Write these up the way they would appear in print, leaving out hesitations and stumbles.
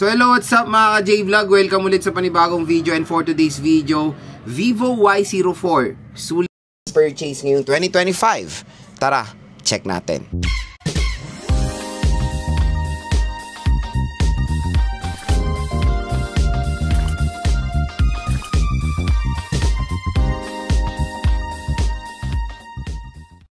So hello, what's up mga ka-J-Vlog? Welcome ulit sa panibagong video, and for today's video, Vivo Y04 sulit purchase ngayong 2025. Tara, check natin.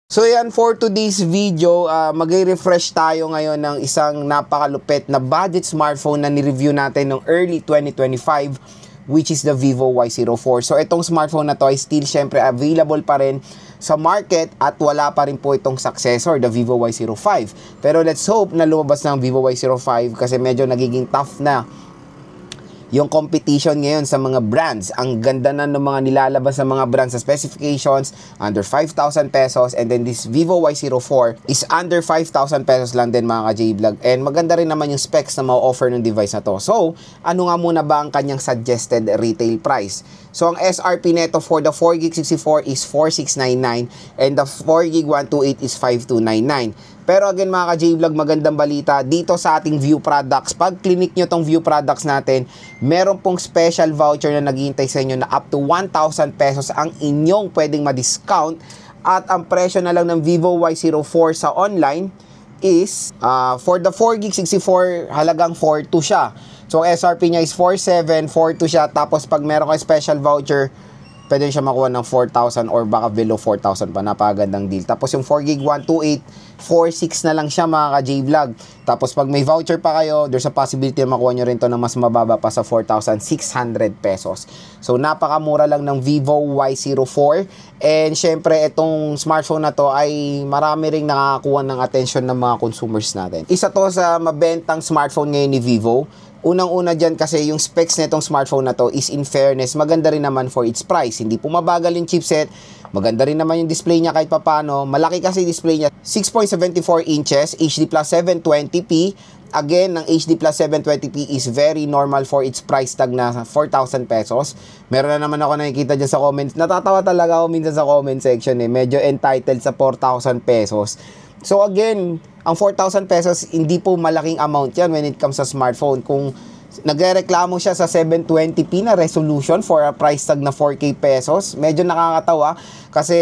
So yan, for today's video, mag-refresh tayo ngayon ng isang napakalupit na budget smartphone na ni-review natin noong early 2025, which is the Vivo Y04. So itong smartphone na to ay still syempre available pa rin sa market at wala pa rin po itong successor, the Vivo Y05. Pero let's hope na lumabas ng Vivo Y05 kasi medyo nagiging tough na yung competition ngayon sa mga brands. Ang ganda na ng mga nilalabas sa mga brands sa specifications, under 5,000 pesos, and then this Vivo Y04 is under 5,000 pesos lang din mga ka-J-Vlog, and maganda rin naman yung specs na ma-offer ng device na to. So, ano nga muna ba ang kanyang suggested retail price? So, ang SRP neto for the 4GB 64 is 4,699 and the 4GB 128 is 5,299. Pero again mga ka-J-Vlog, magandang balita dito sa ating View products. Pag clinic nyo tong View products natin, meron pong special voucher na naghihintay sa inyo na up to 1,000 pesos ang inyong pwedeng ma-discount. At ang presyo na lang ng Vivo Y04 sa online is for the 4GB 64, halagang 4,200 siya. So SRP niya is 4,700, 4,200 siya. Tapos pag meron kayo special voucher, pwede siya makuha ng 4,000 or baka below 4,000 pa. Napakagandang deal. Tapos yung 4GB 128, 4,600 na lang siya mga ka-J-Vlog. Tapos pag may voucher pa kayo, there's a possibility na makuha nyo rin to na mas mababa pa sa 4,600 pesos. So napakamura lang ng Vivo Y04. And syempre itong smartphone na to ay marami ring nakakakuha ng attention ng mga consumers natin. Isa to sa mabentang smartphone ngayon ni Vivo. Unang-una dyan kasi yung specs nitong smartphone na to is in fairness, maganda rin naman for its price. Hindi po mabagal yung chipset, maganda rin naman yung display niya kahit papano. Malaki kasi display niya, 6.74 inches, HD plus 720p. Again, ng HD plus 720p is very normal for its price tag na 4,000 pesos. Meron na naman ako nakikita dyan sa comments. Natatawa talaga ako minsan sa comment section medyo entitled sa 4,000 pesos. So again, ang 4,000 pesos, hindi po malaking amount yan when it comes sa smartphone. Kung nagrereklamo siya sa 720p na resolution for a price tag na 4K pesos, medyo nakakatawa kasi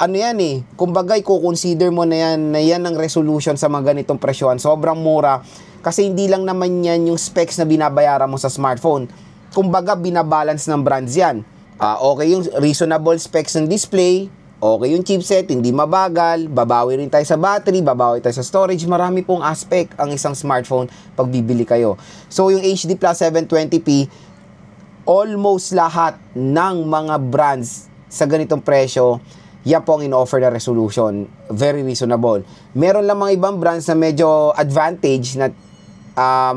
ano yan kumbaga i-consider mo na yan ang resolution sa mga ganitong presyohan. Sobrang mura kasi hindi lang naman yan yung specs na binabayaran mo sa smartphone. Kumbaga binabalance ng brands yan. Okay yung reasonable specs ng display, okay yung chipset, hindi mabagal, babawi rin tayo sa battery, babawi tayo sa storage, marami pong aspect ang isang smartphone pag bibili kayo. So yung HD plus 720p, almost lahat ng mga brands sa ganitong presyo, yan po ang in-offer na resolution. Very reasonable. Meron lang mga ibang brands na medyo advantage na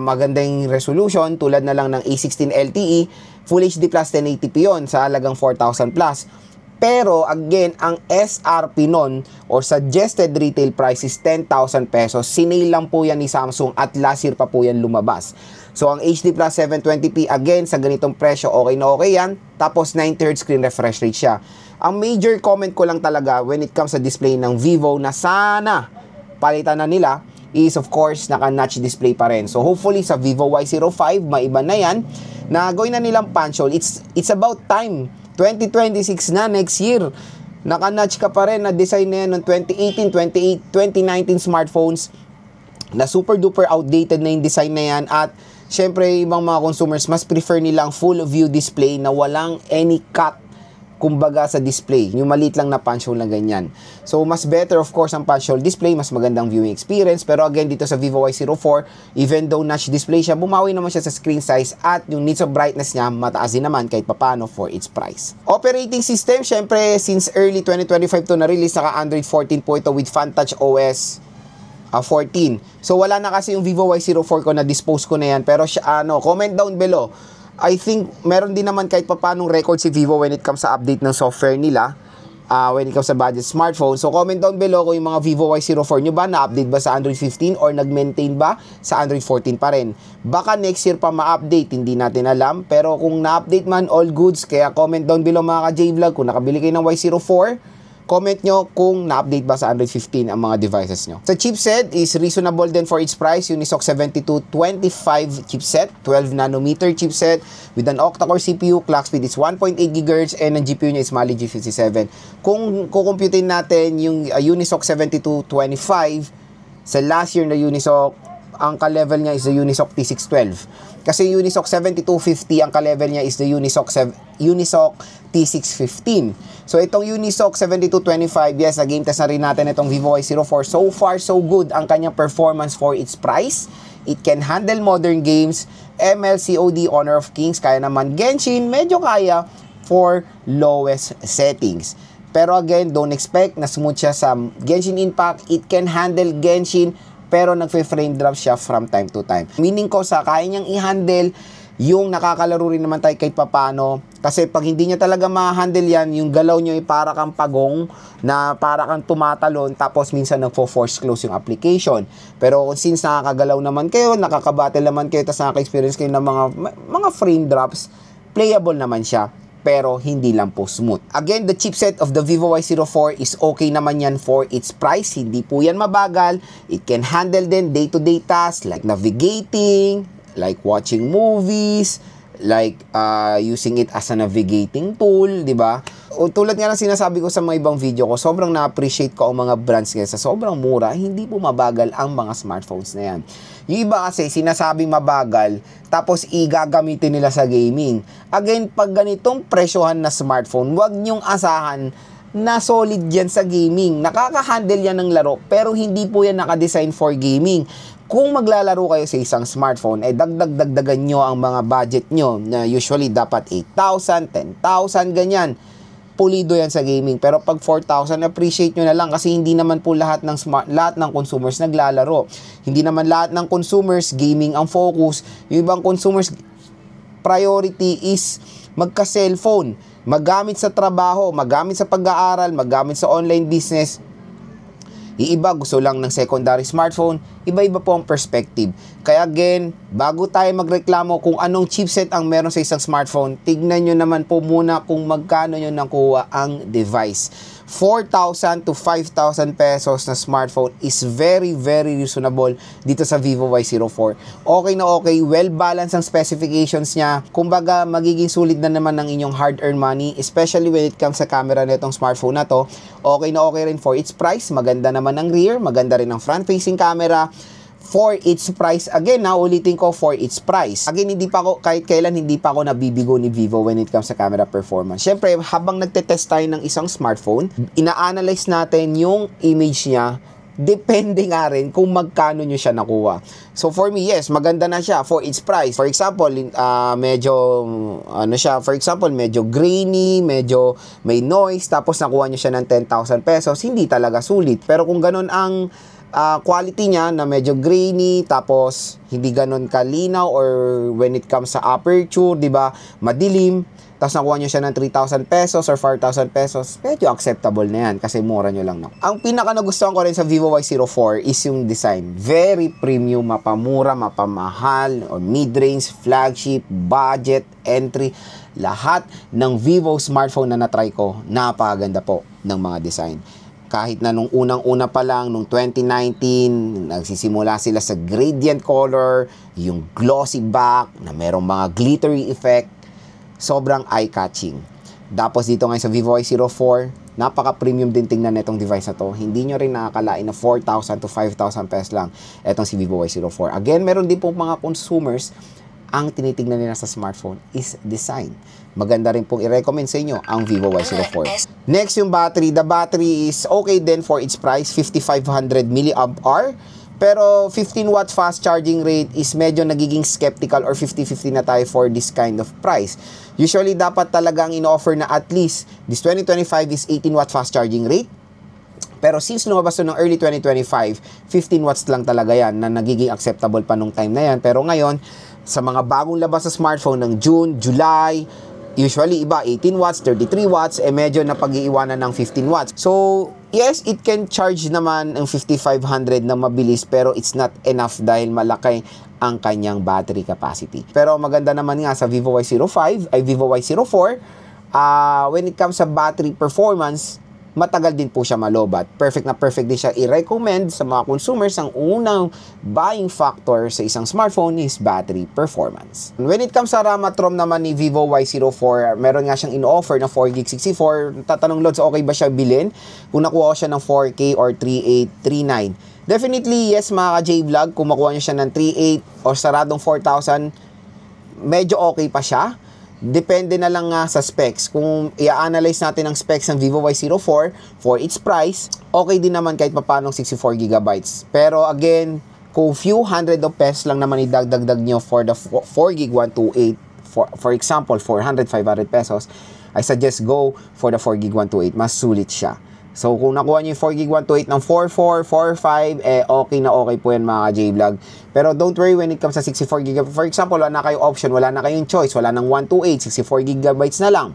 magandang resolution, tulad na lang ng A16 LTE, Full HD plus 1080p yun sa halagang 4,000 plus. Pero again, ang SRP nun or suggested retail price is 10,000 pesos. Sinail lang po yan ni Samsung at last year pa po yan lumabas. So ang HD plus 720p again sa ganitong presyo, okay na okay yan. Tapos 90Hz screen refresh rate siya. Ang major comment ko lang talaga when it comes sa display ng Vivo na sana palitan na nila is of course naka-notch display pa rin. So hopefully sa Vivo Y05 maiba na yan, na gawin na nilang punch hole. It's about time. 2026 na, next year. Naka-notch ka pa rin na design na yan ng 2018, 2019 smartphones na super duper outdated na yung design na yan. At syempre ibang mga consumers mas prefer nilang full view display na walang any cut kumbaga sa display, yung maliit lang na punch hole na ganyan. So mas better of course ang punch hole display, mas magandang viewing experience. Pero again dito sa Vivo Y04, even though notch display siya, bumawi naman siya sa screen size at yung nits of brightness niya mataas din naman kahit papano for its price. Operating system, syempre since early 2025 to na-release, naka Android 14 po ito with FunTouch OS 14. So wala na kasi yung Vivo Y04 ko, na dispose ko na yan. Pero comment down below. I think meron din naman kahit papanong record si Vivo when it comes sa update ng software nila, when it comes sa budget smartphone. So comment down below kung yung mga Vivo Y04 nyo ba na-update ba sa Android 15 or nag-maintain ba sa Android 14 pa rin. Baka next year pa ma-update, hindi natin alam. Pero kung na-update man, all goods. Kaya comment down below mga ka-J-Vlog kung nakabili kayo ng Y04, Comment nyo kung na-update ba sa Android 15 ang mga devices nyo. Sa chipset is reasonable din for its price. Unisoc 7225 chipset, 12 nanometer chipset with an octa-core CPU, clock speed is 1.8 GHz and ang GPU niya is Mali G57. Kung kukumputin natin yung Unisoc 7225 sa last year na Unisoc, ang ka-level niya is the Unisoc T612. Kasi Unisoc 7250, ang ka-level niya is the Unisoc T615. So, itong Unisoc 7225, yes, na-game test na rin natin itong Vivo Y04. So far, so good ang kanyang performance for its price. It can handle modern games, ML, COD, Honor of Kings, kaya naman Genshin, medyo kaya for lowest settings. Pero again, don't expect na smooth siya sa Genshin Impact. It can handle Genshin, pero nagfe-frame drop siya from time to time. Meaning ko sa kaya niyang i-handle yung nakakalaro rin naman tayo kahit papano. Kasi pag hindi niya talaga ma-handle yan, yung galaw niyo ay para kang pagong, na para kang tumatalon, tapos minsan nagfo-force close yung application. Pero since nakakagalaw naman kayo, nakakabattle naman kayo, tapos nakaka-experience kayo ng mga frame drops, playable naman siya. Pero hindi lang po smooth. Again, the chipset of the Vivo Y04 is okay naman yan for its price. Hindi po yan mabagal. It can handle din day-to-day tasks like navigating, like watching movies, like using it as a navigating tool, di ba? O tulad nga ng sinasabi ko sa mga ibang video ko, sobrang na-appreciate ko ang mga brands ngayon sa sobrang mura, hindi po mabagal ang mga smartphones na yan. Yung iba kasi sinasabing mabagal, tapos igagamitin nila sa gaming. Again, pag ganitong presyohan na smartphone, wag nyong asahan na solid yan sa gaming. Nakaka-handle yan ng laro, pero hindi po yan nakadesign for gaming. Kung maglalaro kayo sa isang smartphone, dagdagan nyo ang mga budget nyo, na usually dapat 8,000, 10,000, ganyan. Pulido yan sa gaming. Pero pag 4,000, appreciate nyo na lang kasi hindi naman po lahat ng consumers naglalaro. Hindi naman lahat ng consumers gaming ang focus. Yung ibang consumers priority is magka-cellphone, magamit sa trabaho, magamit sa pag-aaral, magamit sa online business. Yung iba gusto lang ng secondary smartphone, iba-iba po ang perspective. Kaya again, bago tayo magreklamo kung anong chipset ang meron sa isang smartphone, tignan nyo naman po muna kung magkano nyo nakuha ang device. 4,000 to 5,000 pesos na smartphone is very, very reasonable dito sa Vivo Y04. Okay na okay, well-balanced ang specifications niya. Kumbaga, magiging sulit na naman ng inyong hard-earned money, especially when it comes sa camera na itong smartphone na to. Okay na okay rin for its price. Maganda naman ang rear, maganda rin ang front-facing camera. For its price, again, ulitin ko, for its price. Again, kahit kailan hindi pa ako nabibigo ni Vivo when it comes sa camera performance. Siyempre, habang nagtetest tayo ng isang smartphone, ina-analyze natin yung image niya, depende nga rin kung magkano nyo siya nakuha. So, for me, yes, maganda na siya for its price. For example, medyo grainy, medyo may noise, tapos nakuha nyo siya ng 10,000 pesos, hindi talaga sulit. Pero kung ganun ang quality niya na medyo grainy, tapos hindi ganon kalinaw, or when it comes sa aperture, di ba, madilim, tapos nakuha nyo siya ng 3,000 pesos or 4,000 pesos, medyo acceptable na yan kasi mura nyo lang. No? Ang pinaka nagustuhan ko rin sa Vivo Y04 is yung design. Very premium, mapamura, mapamahal, or mid-range, flagship, budget, entry, lahat ng Vivo smartphone na natry ko, napakaganda po ng mga design. Kahit na nung unang-una pa lang, nung 2019, nagsisimula sila sa gradient color, yung glossy back, na merong mga glittery effect, sobrang eye-catching. Tapos dito ngayon sa Vivo Y04, napaka-premium din tingnan na itong device na to. Hindi nyo rin nakakalain na 4,000 to 5,000 pesos lang itong si Vivo Y04. Again, meron din po mga consumers, ang tinitignan nila sa smartphone is design. Maganda rin pong i-recommend sa inyo ang Vivo Y04. Next, yung battery. The battery is okay din for its price, 5,500 mAh. Pero 15 watt fast charging rate is medyo nagiging skeptical, or 50-50 na tayo for this kind of price. Usually, dapat talagang in-offer na at least this 2025 is 18 watt fast charging rate. Pero since lumabas to ng early 2025, 15 watts lang talaga yan na nagiging acceptable pa nung time na yan. Pero ngayon, sa mga bagong labas sa smartphone ng June, July, usually iba 18 watts, 33 watts, medyo napag-iiwanan ng 15 watts. So, yes, it can charge naman ng 5,500 na mabilis, pero it's not enough dahil malaki ang kanyang battery capacity. Pero maganda naman nga sa Vivo Y04, when it comes sa battery performance, matagal din po siya malobat. Perfect na perfect din siya i-recommend sa mga consumers. Ang unang buying factor sa isang smartphone is battery performance. When it comes sa RAM at ROM naman ni Vivo Y04, meron nga siyang in-offer na 4GB64. Tatanong Lods, okay ba siya bilhin kung nakuha ko siya ng 4K or 3839? Definitely yes mga ka-J-Vlog, kung makuha nyo siya ng 38 or saradong 4,000, medyo okay pa siya. Depende na lang nga sa specs. Kung i-analyze natin ang specs ng Vivo Y04 for its price, okay din naman kahit papanong 64GB. Pero again, kung few hundred of pesos lang naman idagdag nyo for the 4GB 128, for example, 400, 500 pesos, I suggest go for the 4GB 128. Mas sulit siya. So, kung nakuha nyo yung 4GB 128 ng 44, 45, okay na okay po yan mga J-Vlog. Pero don't worry when it comes sa 64GB. For example, wala na kayong option, wala na kayong choice, wala nang 128, 64GB na lang.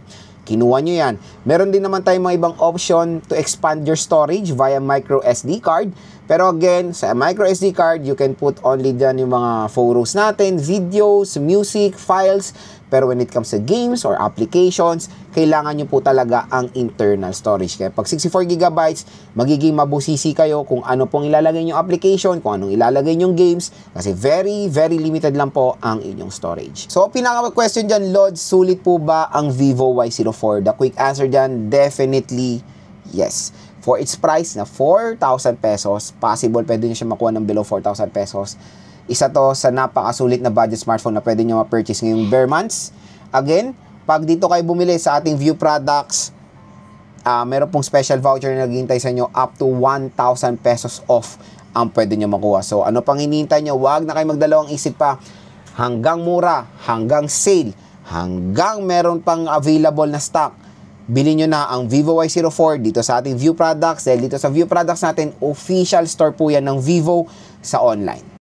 Kinuha nyo yan. Meron din naman tayong mga ibang option to expand your storage via micro SD card. Pero again, sa micro SD card, you can put only dyan yung mga photos natin, videos, music, files. Pero when it comes to games or applications, kailangan nyo po talaga ang internal storage. Kaya pag 64GB, magiging mabusisi kayo kung ano pong ilalagay yung application, kung anong ilalagay yung games, kasi very, very limited lang po ang inyong storage. So, pinaka-question dyan, Lods, sulit po ba ang Vivo Y04? The quick answer dyan, definitely yes. For its price na 4,000 pesos, possible pwede nyo siya makuha ng below 4,000 pesos. Isa to sa napakasulit na budget smartphone na pwede nyo ma-purchase ngayong bare months. Again, pag dito kayo bumili sa ating View products, meron pong special voucher na naghihintay sa inyo, up to 1,000 pesos off ang pwede nyo makuha. So, ano pang hinihintay nyo? Huwag na kayo magdalawang isip pa. Hanggang mura, hanggang sale, hanggang meron pang available na stock, bilhin nyo na ang Vivo Y04 dito sa ating View products. Dahil dito sa View products natin, official store po yan ng Vivo sa online.